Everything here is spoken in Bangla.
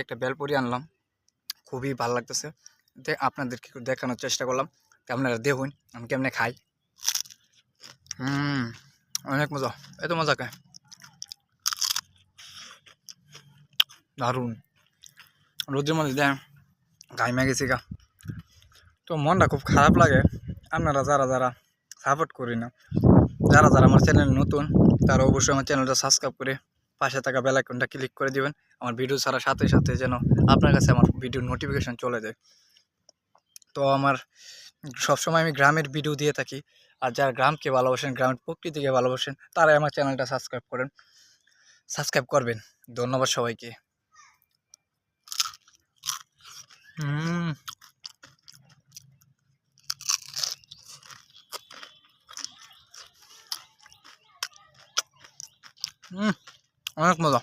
একটা বেলপুরি আনলাম, খুবই ভালো লাগতেছে। আপনাদেরকে একটু দেখানোর চেষ্টা করলাম, আপনারা দেখুন আমি কেমনে খাই। অনেক মজা, এত মজা খায়, দারুণ। রোদের মধ্যে দেন ঘাইমা গেছি গা, তো মনটা খুব খারাপ লাগে। আপনারা যারা যারা সাপোর্ট করি না, যারা যারা আমার চ্যানেল নতুন, তারা অবশ্যই আমার চ্যানেলটা সাবস্ক্রাইব করে পাশে থাকা বেল আইকনটা ক্লিক করে দিবেন। আমার ভিডিও ছাড়ার সাথে সাথে যেন আপনার কাছে আমার ভিডিওর নোটিফিকেশন চলে যায়। তো আমার সবসময় আমি গ্রামের ভিডিও দিয়ে থাকি, আর যারা গ্রামকে ভালোবাসেন, গ্রামের প্রকৃতিকে ভালোবাসেন, তারাই আমার চ্যানেলটা সাবস্ক্রাইব করবেন। ধন্যবাদ সবাইকে। হুম হুম অনেক মজা।